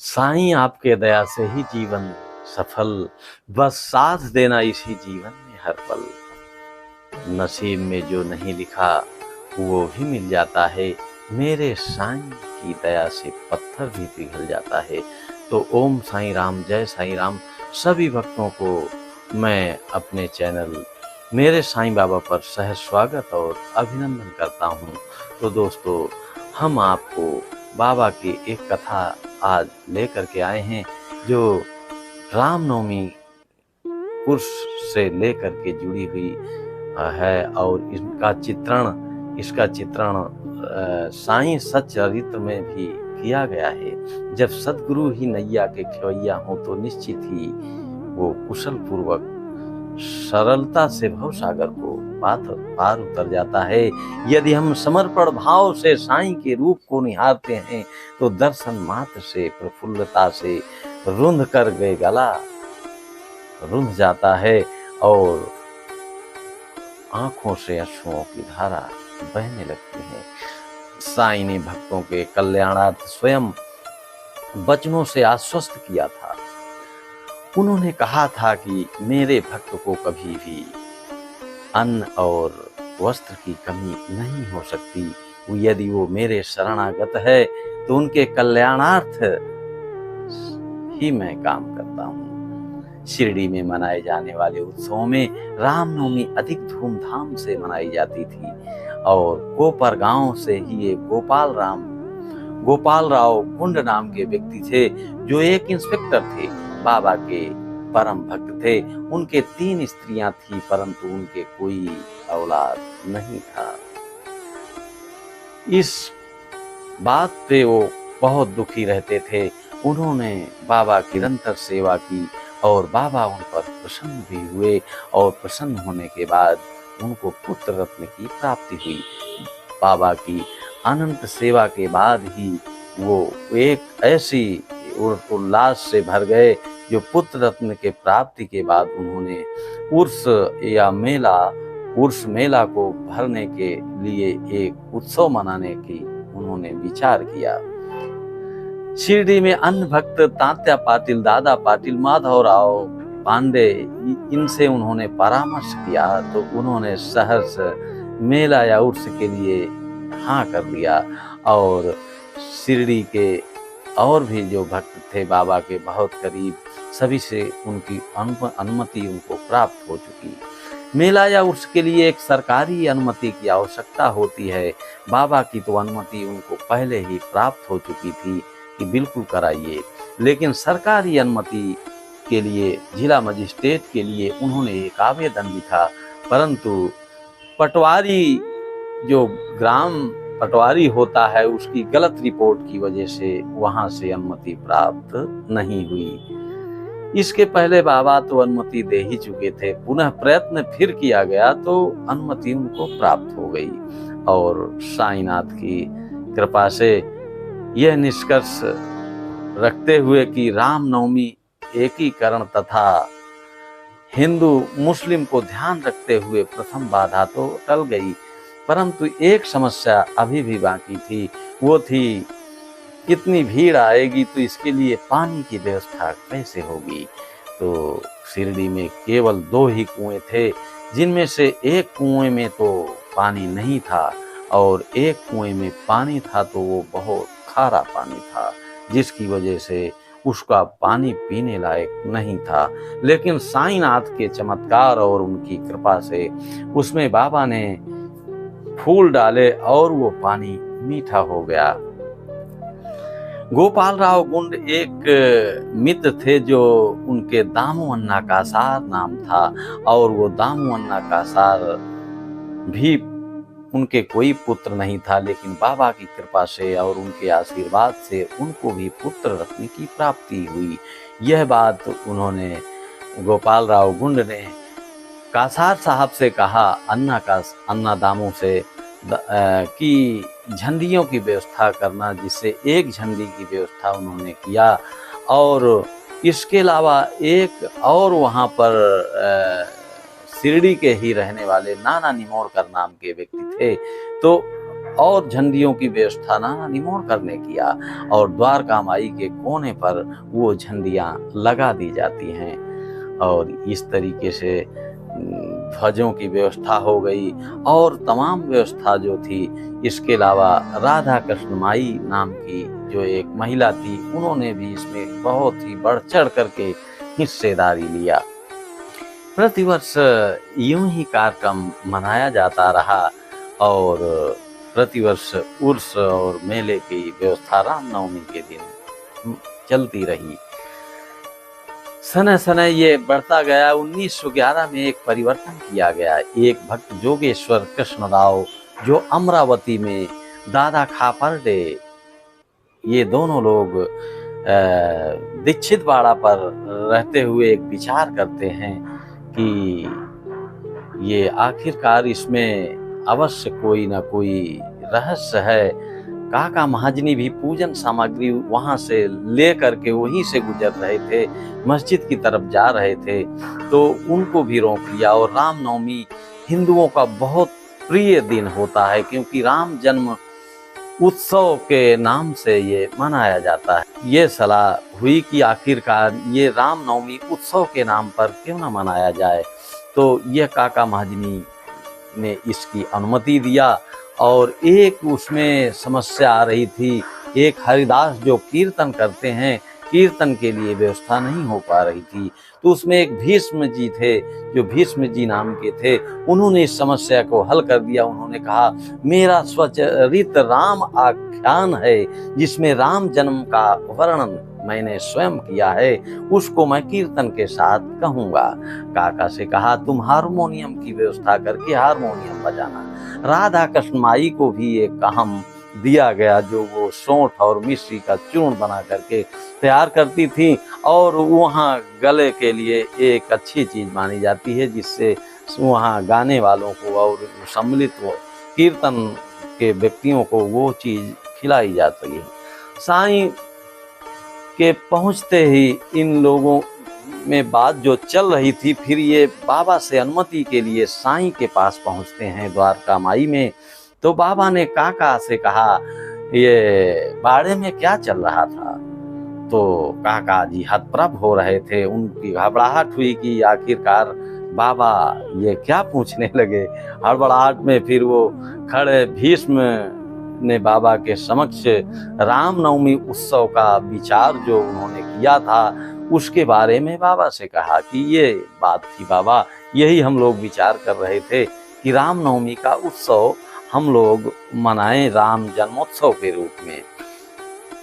साईं आपके दया से ही जीवन सफल, बस साथ देना इसी जीवन में हर पल। नसीब में जो नहीं लिखा वो भी मिल जाता है, मेरे साईं की दया से पत्थर भी पिघल जाता है। तो ओम साईं राम, जय साईं राम। सभी भक्तों को मैं अपने चैनल मेरे साईं बाबा पर सहर्ष स्वागत और अभिनंदन करता हूँ। तो दोस्तों, हम आपको बाबा की एक कथा आज लेकर के आए हैं जो रामनवमी पुरुष से लेकर के जुड़ी हुई है और इसका चित्रण साईं सच्चरित्र में भी किया गया है। जब सद्गुरु ही नैया के खेवैया हों तो निश्चित ही वो कुशल पूर्वक सरलता से भवसागर को पार उतर जाता है। यदि हम समर्पण भाव से साईं के रूप को निहारते हैं तो दर्शन मात्र से प्रफुल्लता से रुंध कर गए गला रुंध जाता है और आंखों से अश्रुओं की धारा बहने लगती है। साईं ने भक्तों के कल्याणार्थ स्वयं वचनों से आश्वस्त किया था। उन्होंने कहा था कि मेरे भक्त को कभी भी अन्न और वस्त्र की कमी नहीं हो सकती। यदि वो मेरे शरणागत है तो उनके कल्याणार्थ ही मैं काम करता हूँ। शिरडी में मनाए जाने वाले उत्सवों में रामनवमी अधिक धूमधाम से मनाई जाती थी और कोपर गांव से ही एक गोपाल राव कुंड नाम के व्यक्ति थे जो एक इंस्पेक्टर थे, बाबा के परम भक्त थे। उनके 3 स्त्रियां थी परंतु उनके कोई औलाद नहीं था। इस बात पे वो बहुत दुखी रहते थे। उन्होंने बाबा की निरंतर सेवा की और बाबा उन पर प्रसन्न भी हुए और प्रसन्न होने के बाद उनको पुत्र रत्न की प्राप्ति हुई। बाबा की अनंत सेवा के बाद ही वो एक ऐसी उल्लास से भर गए जो पुत्र रत्न के प्राप्ति के बाद उन्होंने उर्स मेला को भरने के लिए एक उत्सव मनाने की उन्होंने विचार किया। शिरडी में अन्य भक्त तात्या पाटिल, दादा पाटिल, माधवराव पांडे, इनसे उन्होंने परामर्श किया तो उन्होंने सहर्ष मेला या उर्स के लिए हाँ कर दिया और शिरडी के और भी जो भक्त थे बाबा के बहुत करीब, सभी से उनकी अनुमति उनको प्राप्त हो चुकी। मेला या उर्स के लिए एक सरकारी अनुमति की आवश्यकता होती है। बाबा की तो अनुमति उनको पहले ही प्राप्त हो चुकी थी कि बिल्कुल कराइए, लेकिन सरकारी अनुमति के लिए जिला मजिस्ट्रेट के लिए उन्होंने एक आवेदन लिखा, परंतु पटवारी जो ग्राम पटवारी होता है उसकी गलत रिपोर्ट की वजह से वहां से अनुमति प्राप्त नहीं हुई। इसके पहले बाबा तो अनुमति दे ही चुके थे, पुनः प्रयत्न फिर किया गया तो अनुमति उनको प्राप्त हो गई और साईनाथ की कृपा से यह निष्कर्ष रखते हुए कि रामनवमी एकीकरण तथा हिंदू मुस्लिम को ध्यान रखते हुए प्रथम बाधा तो टल गई, परंतु एक समस्या अभी भी बाकी थी। वो थी इतनी भीड़ आएगी तो इसके लिए पानी की व्यवस्था कैसे होगी। तो शिरडी में केवल 2 ही कुएं थे, जिनमें से एक कुएं में तो पानी नहीं था और एक कुएं में पानी था तो वो बहुत खारा पानी था, जिसकी वजह से उसका पानी पीने लायक नहीं था। लेकिन साईनाथ के चमत्कार और उनकी कृपा से उसमें बाबा ने फूल डाले और वो पानी मीठा हो गया। गोपाल राव गुंड एक मित्र थे जो उनके दामू अन्ना कासार नाम था और वो दामू अन्ना कासार भी उनके कोई पुत्र नहीं था, लेकिन बाबा की कृपा से और उनके आशीर्वाद से उनको भी पुत्र रत्न की प्राप्ति हुई। यह बात उन्होंने गोपाल राव गुंड ने कासार साहब से कहा, अन्ना दामू से कि झंडियों की व्यवस्था करना, जिससे एक झंडी की व्यवस्था उन्होंने किया और इसके अलावा एक और वहाँ पर शिरडी के ही रहने वाले नाना निमोरकर नाम के व्यक्ति थे, तो और झंडियों की व्यवस्था नाना निमोड़ करने किया और द्वारका माई के कोने पर वो झंडियां लगा दी जाती हैं और इस तरीके से ध्वजों की व्यवस्था हो गई और तमाम व्यवस्था जो थी। इसके अलावा राधा कृष्ण माई नाम की जो एक महिला थी, उन्होंने भी इसमें बहुत ही बढ़ चढ़ करके हिस्सेदारी लिया। प्रतिवर्ष यूं ही कार्यक्रम मनाया जाता रहा और प्रतिवर्ष उर्स और मेले की व्यवस्था रामनवमी के दिन चलती रही। समय समय ये बढ़ता गया। 1911 में एक परिवर्तन किया गया। एक भक्त जोगेश्वर कृष्ण राव जो अमरावती में दादा खापर्डे, ये दोनों लोग दीक्षित बाड़ा पर रहते हुए एक विचार करते हैं कि ये आखिरकार इसमें अवश्य कोई ना कोई रहस्य है। काका महाजनी भी पूजन सामग्री वहां से ले करके वहीं से गुजर रहे थे, मस्जिद की तरफ जा रहे थे, तो उनको भी रोक लिया। और रामनवमी हिंदुओं का बहुत प्रिय दिन होता है क्योंकि राम जन्म उत्सव के नाम से ये मनाया जाता है। ये सलाह हुई कि आखिरकार ये रामनवमी उत्सव के नाम पर क्यों न मनाया जाए, तो ये काका महाजनी ने इसकी अनुमति दिया। और एक उसमें समस्या आ रही थी, एक हरिदास जो कीर्तन करते हैं, कीर्तन के लिए व्यवस्था नहीं हो पा रही थी, तो उसमें एक भीष्म जी थे जो भीष्म जी नाम के थे, उन्होंने इस समस्या को हल कर दिया। उन्होंने कहा मेरा स्वचरित राम आख्यान है जिसमें राम जन्म का वर्णन मैंने स्वयं किया है, उसको मैं कीर्तन के साथ कहूँगा। काका से कहा तुम हारमोनियम की व्यवस्था करके हारमोनियम बजाना। राधा कृष्ण माई को भी एक काम दिया गया जो वो सौंठ और मिश्री का चूर्ण बना करके तैयार करती थी और वहाँ गले के लिए एक अच्छी चीज मानी जाती है जिससे वहाँ गाने वालों को और सम्मिलित कीर्तन के व्यक्तियों को वो चीज खिलाई जाती है। साईं के पहुँचते ही इन लोगों में बात जो चल रही थी, फिर ये बाबा से अनुमति के लिए साईं के पास पहुँचते हैं द्वारका माई में। तो बाबा ने काका से कहा ये बाड़े में क्या चल रहा था, तो काका जी हतप्रभ हो रहे थे। उनकी घबराहट हुई कि आखिरकार बाबा ये क्या पूछने लगे। हड़बड़ाहट में फिर वो खड़े भीष्म ने बाबा के समक्ष रामनवमी उत्सव का विचार जो उन्होंने किया था उसके बारे में बाबा से कहा कि ये बात थी बाबा, यही हम लोग विचार कर रहे थे कि रामनवमी का उत्सव हम लोग मनाएं राम जन्मोत्सव के रूप में।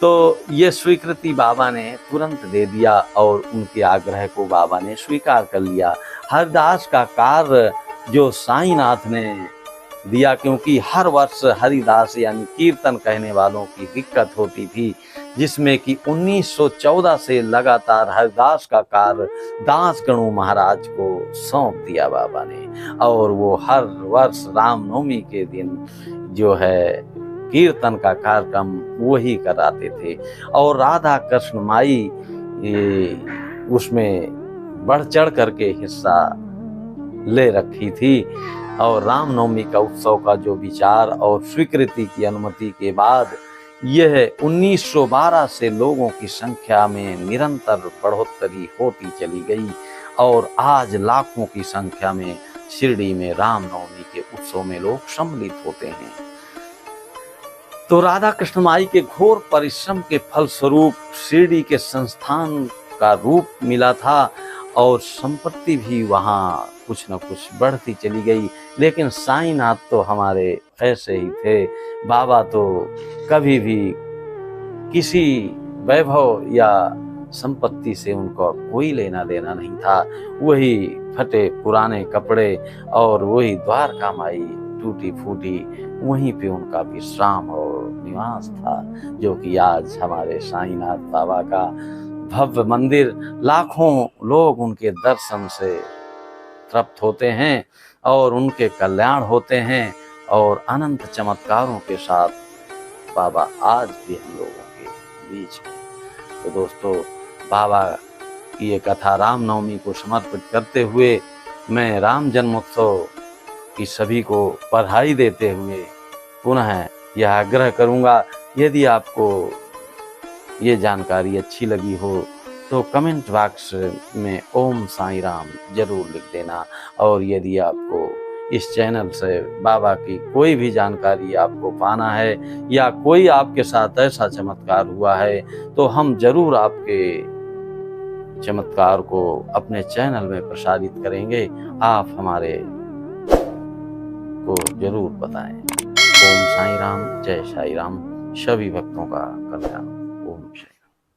तो ये स्वीकृति बाबा ने तुरंत दे दिया और उनके आग्रह को बाबा ने स्वीकार कर लिया। हरिदास का कार्य जो साईनाथ ने दिया, क्योंकि हर वर्ष हरिदास यानी कीर्तन कहने वालों की दिक्कत होती थी, जिसमें कि 1914 से लगातार हरिदास का कार्य दास गणु महाराज को सौंप दिया बाबा ने। और वो हर वर्ष रामनवमी के दिन जो है कीर्तन का कार्यक्रम वही कराते थे। और राधा कृष्ण माई उसमें बढ़ चढ़ करके हिस्सा ले रखी थी। और रामनवमी का उत्सव का जो विचार और स्वीकृति की अनुमति के बाद यह 1912 से लोगों की संख्या में निरंतर बढ़ोतरी होती चली गई और आज लाखों की संख्या में शिरडी में रामनवमी के उत्सव में लोग सम्मिलित होते हैं। तो राधा कृष्ण माई के घोर परिश्रम के फलस्वरूप शिरडी के संस्थान का रूप मिला था और संपत्ति भी वहाँ कुछ न कुछ बढ़ती चली गई। लेकिन साईनाथ तो हमारे ऐसे ही थे। बाबा तो कभी भी किसी वैभव या संपत्ति से उनका कोई लेना देना नहीं था। वही फटे पुराने कपड़े और वही द्वारका माई टूटी फूटी, वहीं पे उनका विश्राम और निवास था, जो कि आज हमारे साईनाथ बाबा का भव्य मंदिर, लाखों लोग उनके दर्शन से तृप्त होते हैं और उनके कल्याण होते हैं और अनंत चमत्कारों के साथ बाबा आज भी हम लोगों के बीच हैं। तो दोस्तों, बाबा की ये कथा रामनवमी को समर्पित करते हुए मैं राम जन्मोत्सव की सभी को बधाई देते हुए पुनः यह आग्रह करूँगा, यदि आपको ये जानकारी अच्छी लगी हो तो कमेंट बॉक्स में ओम साईं राम जरूर लिख देना। और यदि आपको इस चैनल से बाबा की कोई भी जानकारी आपको पाना है या कोई आपके साथ ऐसा चमत्कार हुआ है तो हम जरूर आपके चमत्कार को अपने चैनल में प्रसारित करेंगे। आप हमारे को जरूर बताएं। ओम साईं राम, जय साईं राम। सभी भक्तों का कल्याण। ओम साईं।